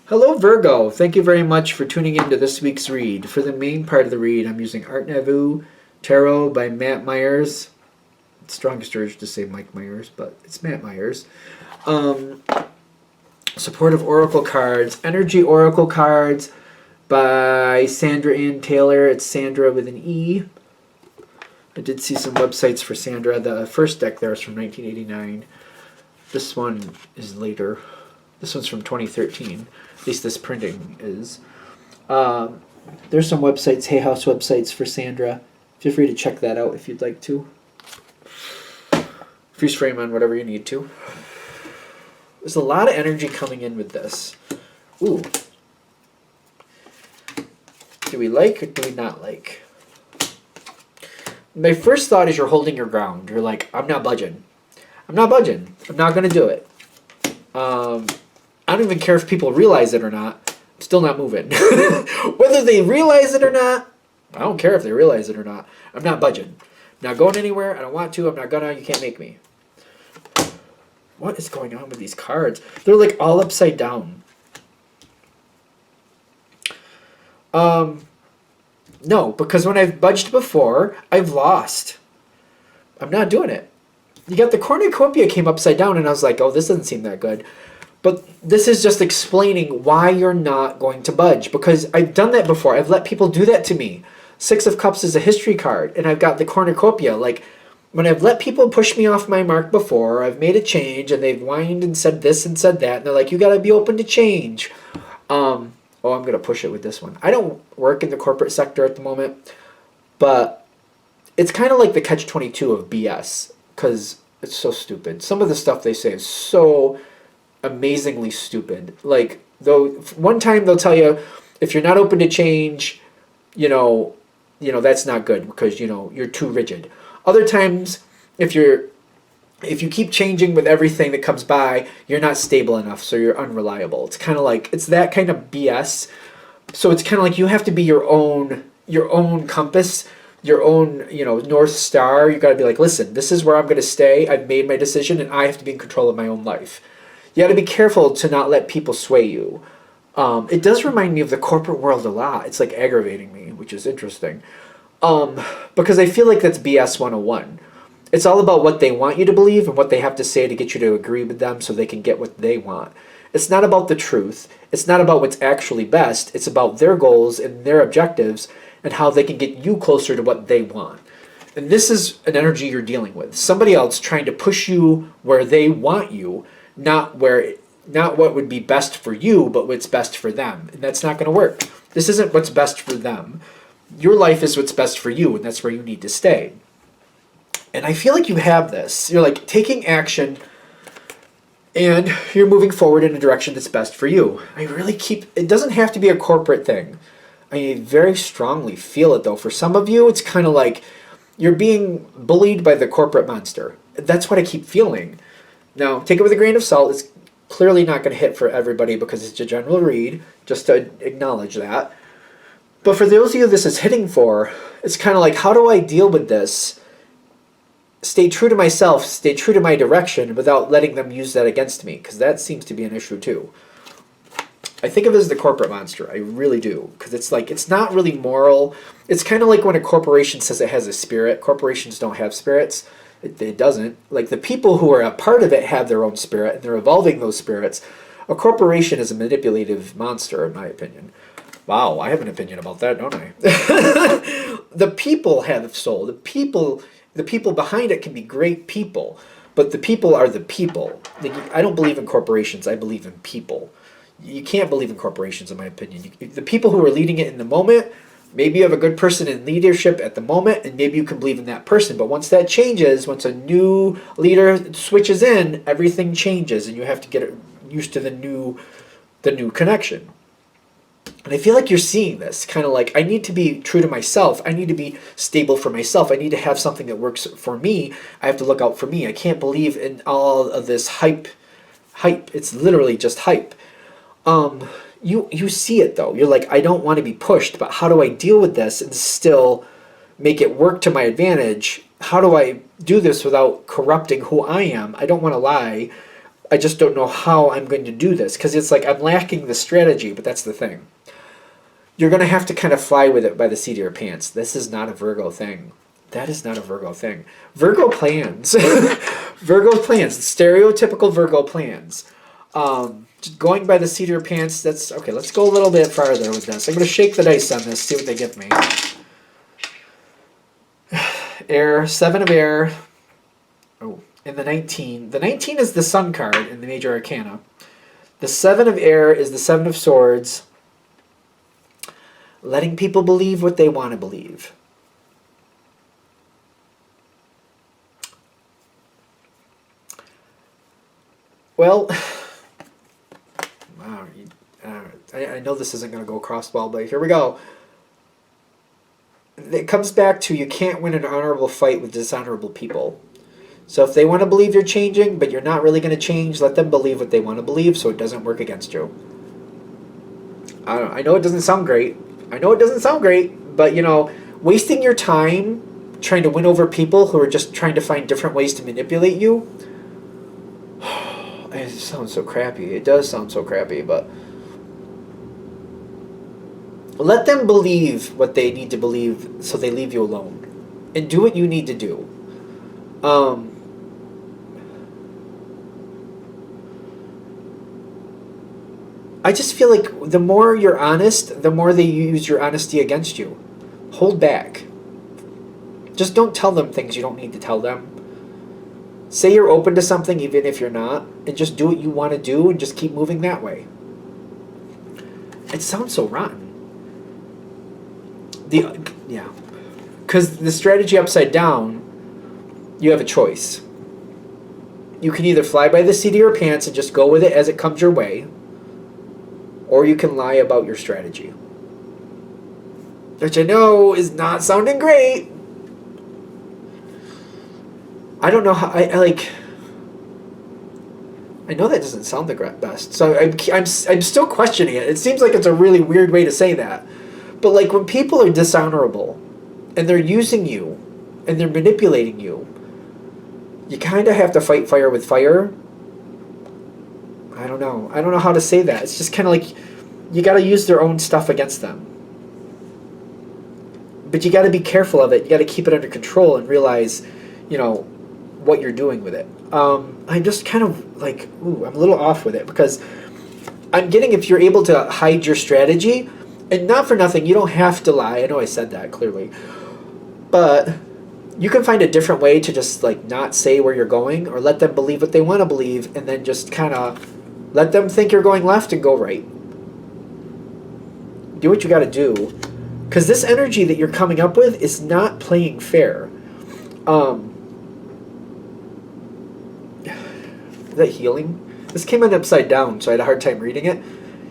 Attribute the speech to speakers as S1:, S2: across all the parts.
S1: Hello, Virgo. Thank you very much for tuning in to this week's read. For the main part of the read, I'm using Art Nouveau Tarot by Matt Myers. Strongest urge to say Mike Myers, but it's Matt Myers. Supportive Oracle cards, Energy Oracle cards by Sandra Ann Taylor. It's Sandra with an E. I did see some websites for Sandra. The first deck there is from 1989. This one is later. This one's from 2013. At least this printing is. There's some websites, Hay House websites for Sandra. Feel free to check that out if you'd like to. Freeze frame on whatever you need to. There's a lot of energy coming in with this. Ooh. Do we like or do we not like? My first thought is you're holding your ground. You're like, I'm not budging. I'm not budging. I'm not going to do it. I don't even care if people realize it or not. I'm still not moving. Whether they realize it or not, I don't care if they realize it or not. I'm not budging. I'm not going anywhere. I don't want to. I'm not gonna. You can't make me. What is going on with these cards? They're like all upside down. No, because when I've budged before, I've lost. I'm not doing it. You got the cornucopia came upside down, and I was like, oh, this doesn't seem that good. But this is just explaining why you're not going to budge. Because I've done that before. I've let people do that to me. Six of Cups is a history card, and I've got the cornucopia. Like, when I've let people push me off my mark before, I've made a change, and they've whined and said this and said that, and they're like, you got to be open to change. Oh, I'm going to push it with this one. I don't work in the corporate sector at the moment, but it's kind of like the catch-22 of BS, because it's so stupid. Some of the stuff they say is so amazingly stupid. Like, though, one time they'll tell you, if you're not open to change, you know, that's not good because, you're too rigid. Other times, if you keep changing with everything that comes by, you're not stable enough, so you're unreliable. It's kind of like, it's that kind of BS. So it's kind of like you have to be your own compass, your own, North Star. You got to be like, listen, this is where I'm going to stay. I've made my decision, and I have to be in control of my own life. You got to be careful to not let people sway you. It does remind me of the corporate world a lot. It's like aggravating me, which is interesting. Because I feel like that's BS 101. It's all about what they want you to believe and what they have to say to get you to agree with them so they can get what they want. It's not about the truth. It's not about what's actually best. It's about their goals and their objectives and how they can get you closer to what they want. And this is an energy you're dealing with. Somebody else trying to push you where they want you, not what would be best for you, but what's best for them. And that's not going to work. This isn't what's best for them. Your life is what's best for you, and that's where you need to stay. And I feel like you have this. You're like taking action, and you're moving forward in a direction that's best for you. It doesn't have to be a corporate thing. I very strongly feel it, though. For some of you, it's kind of like you're being bullied by the corporate monster. That's what I keep feeling. Now, take it with a grain of salt. It's clearly not going to hit for everybody because it's a general read, just to acknowledge that. But for those of you this is hitting for, it's kind of like, how do I deal with this? Stay true to myself, stay true to my direction without letting them use that against me, because that seems to be an issue too. I think of it as the corporate monster. I really do, because it's like, it's not really moral. It's kind of like when a corporation says it has a spirit. Corporations don't have spirits. It doesn't. Like, the people who are a part of it have their own spirit, and they're evolving those spirits. A corporation is a manipulative monster, in my opinion. Wow, I have an opinion about that, don't I? The people have soul. The people behind it can be great people, but the people are the people. I don't believe in corporations. I believe in people. You can't believe in corporations, in my opinion. The people who are leading it in the moment, maybe you have a good person in leadership at the moment, and maybe you can believe in that person. But once that changes, once a new leader switches in, everything changes, and you have to get used to the new connection. And I feel like you're seeing this, kind of like, I need to be true to myself. I need to be stable for myself. I need to have something that works for me. I have to look out for me. I can't believe in all of this hype. It's literally just hype. You see it, though. You're like, I don't want to be pushed, but how do I deal with this and still make it work to my advantage? How do I do this without corrupting who I am? I don't want to lie. I just don't know how I'm going to do this, because it's like I'm lacking the strategy, but that's the thing. You're going to have to kind of fly with it by the seat of your pants. This is not a Virgo thing. That is not a Virgo thing. Virgo plans. Virgo plans. Stereotypical Virgo plans. Just going by the seat of your pants, that's... Okay, let's go a little bit farther with this. I'm going to shake the dice on this, see what they give me. Air, 7 of air. Oh, and the 19. The 19 is the Sun card in the Major Arcana. The 7 of air is the 7 of swords. Letting people believe what they want to believe. Well, I know this isn't going to go crossball, but here we go. It comes back to you can't win an honorable fight with dishonorable people. So if they want to believe you're changing, but you're not really going to change, let them believe what they want to believe so it doesn't work against you. I know it doesn't sound great. But, you know, wasting your time trying to win over people who are just trying to find different ways to manipulate you, it sounds so crappy. It does sound so crappy, but let them believe what they need to believe so they leave you alone. And do what you need to do. I just feel like the more you're honest, the more they use your honesty against you. Hold back. Just don't tell them things you don't need to tell them. Say you're open to something even if you're not, and just do what you want to do and just keep moving that way. It sounds so rotten. Because the strategy upside down, you have a choice. You can either fly by the seat of your pants and just go with it as it comes your way, or you can lie about your strategy. Which I know is not sounding great. I don't know how... I know that doesn't sound the best. So I'm still questioning it. It seems like it's a really weird way to say that. But like when people are dishonorable and they're using you and they're manipulating you, you kind of have to fight fire with fire. I don't know how to say that. It's just kind of like you got to use their own stuff against them. But you got to be careful of it. You got to keep it under control and realize, you know, what you're doing with it. I'm just kind of like, I'm a little off with it because I'm getting if you're able to hide your strategy, and not for nothing, you don't have to lie. I know I said that clearly. But you can find a different way to just like not say where you're going or let them believe what they want to believe and then just kind of let them think you're going left and go right. Do what you got to do. Because this energy that you're coming up with is not playing fair. Is that healing? This came in upside down, so I had a hard time reading it.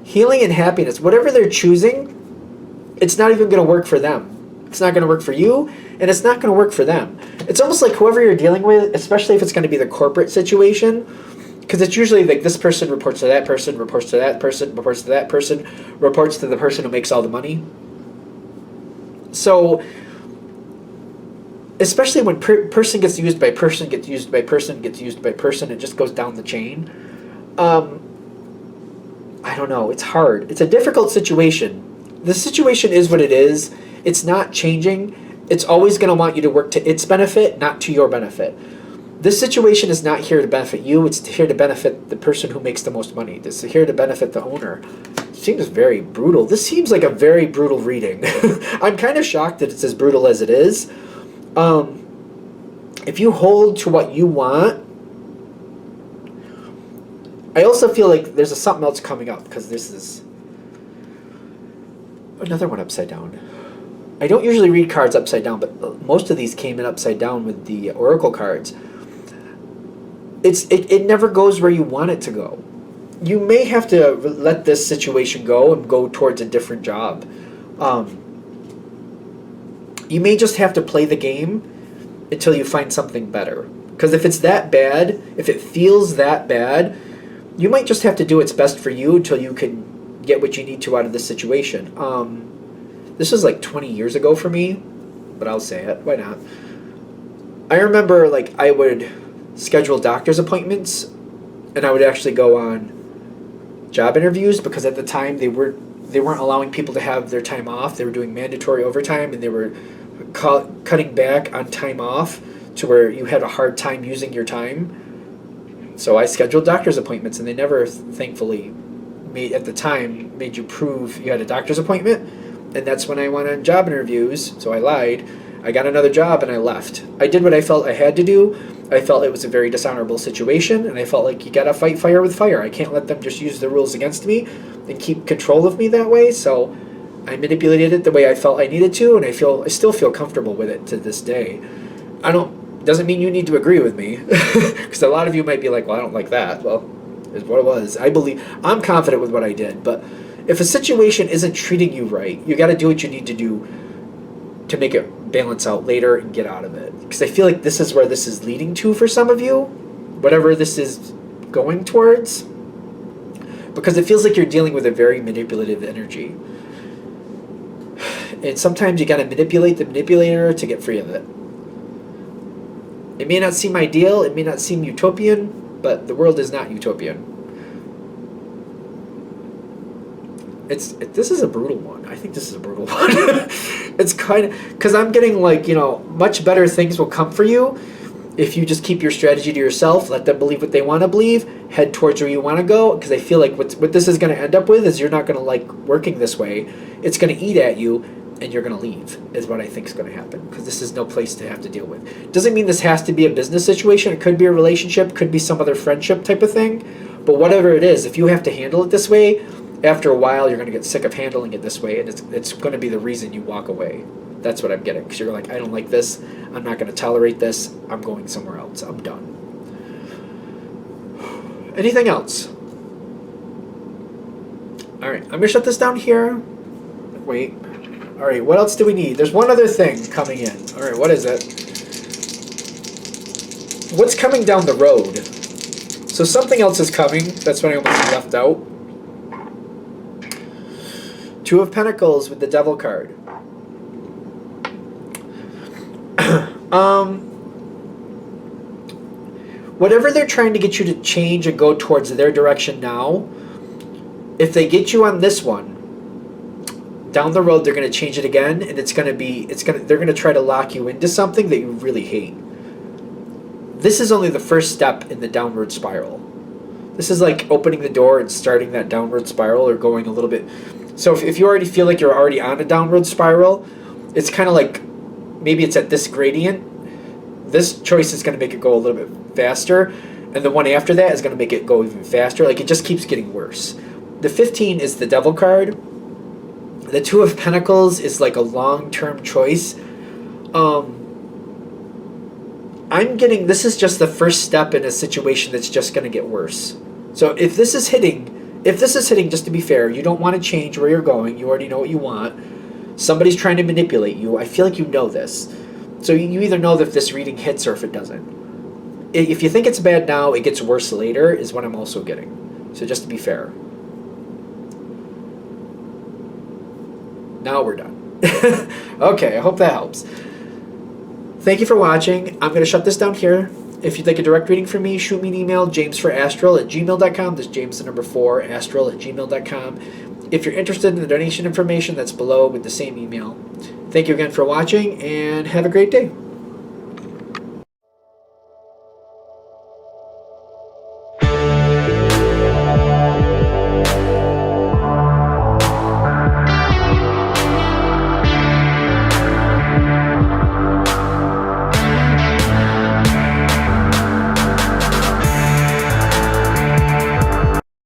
S1: Healing and happiness. Whatever they're choosing, it's not even going to work for them. It's not going to work for you, and it's not going to work for them. It's almost like whoever you're dealing with, especially if it's going to be the corporate situation, because it's usually like this person reports to that person, reports to that person, reports to that person, reports to the person who makes all the money. So, especially when person gets used by person, gets used by person, gets used by person, it just goes down the chain. I don't know. It's hard. It's a difficult situation. The situation is what it is. It's not changing. It's always going to want you to work to its benefit, not to your benefit. This situation is not here to benefit you. It's here to benefit the person who makes the most money. It's here to benefit the owner. It seems very brutal. This seems like a very brutal reading. I'm kind of shocked that it's as brutal as it is. If you hold to what you want, I also feel like there's something else coming up because this is another one upside down. I don't usually read cards upside down, but most of these came in upside down with the oracle cards. It never goes where you want it to go. You may have to let this situation go and go towards a different job. You may just have to play the game until you find something better. Because if it's that bad, if it feels that bad, you might just have to do what's best for you until you can get what you need to out of this situation. This was like 20 years ago for me, but I'll say it. Why not? I remember like I would schedule doctor's appointments and I would actually go on job interviews, because at the time they weren't allowing people to have their time off. They were doing mandatory overtime, and they were cutting back on time off to where you had a hard time using your time. So I scheduled doctor's appointments, and they never, thankfully, at the time made you prove you had a doctor's appointment. And that's when I went on job interviews. So I lied. I got another job and I left. I did what I felt I had to do. I felt it was a very dishonorable situation, and I felt like you gotta fight fire with fire. I can't let them just use the rules against me and keep control of me that way. So I manipulated it the way I felt I needed to, and I still feel comfortable with it to this day. Doesn't mean you need to agree with me, because a lot of you might be like, well, I don't like that. Well, it's what it was. I'm confident with what I did, but if a situation isn't treating you right, you got to do what you need to do to make it balance out later and get out of it. Because I feel like this is where this is leading to for some of you, whatever this is going towards, because it feels like you're dealing with a very manipulative energy. And sometimes you got to manipulate the manipulator to get free of it. It may not seem ideal, it may not seem utopian, but the world is not utopian. This is a brutal one. I think this is a brutal one. It's kind of, because I'm getting like, much better things will come for you if you just keep your strategy to yourself, let them believe what they want to believe, head towards where you want to go, because I feel like what this is going to end up with is you're not going to like working this way. It's going to eat at you, and you're going to leave, is what I think is going to happen, because this is no place to have to deal with. Doesn't mean this has to be a business situation. It could be a relationship, could be some other friendship type of thing, but whatever it is, if you have to handle it this way, after a while you're going to get sick of handling it this way, and it's going to be the reason you walk away. That's what I'm getting, because you're like, I don't like this, I'm not going to tolerate this, I'm going somewhere else, I'm done. Anything else? Alright, I'm going to shut this down here. Wait. Alright, what else do we need? There's one other thing coming in. Alright, what is it? What's coming down the road? So something else is coming. That's what I almost left out. Two of Pentacles with the Devil card. Whatever they're trying to get you to change and go towards their direction now, if they get you on this one, down the road they're going to change it again, and they're going to try to lock you into something that you really hate. This is only the first step in the downward spiral. This is like opening the door and starting that downward spiral, or going a little bit. So if you already feel like you're already on a downward spiral, it's kind of like maybe it's at this gradient. This choice is going to make it go a little bit faster, and the one after that is going to make it go even faster. Like, it just keeps getting worse. The 15 is the Devil card. The Two of Pentacles is like a long-term choice. I'm getting, this is just the first step in a situation that's just going to get worse. So if this is hitting, just to be fair, you don't want to change where you're going. You already know what you want. Somebody's trying to manipulate you. I feel like you know this. So you either know if this reading hits or if it doesn't. If you think it's bad now, it gets worse later, is what I'm also getting. So just to be fair. Now we're done. Okay, I hope that helps. Thank you for watching. I'm going to shut this down here. If you'd like a direct reading from me, shoot me an email, jamesforastral@gmail.com. That's James the number 4, astral@gmail.com. If you're interested in the donation information, that's below with the same email. Thank you again for watching, and have a great day.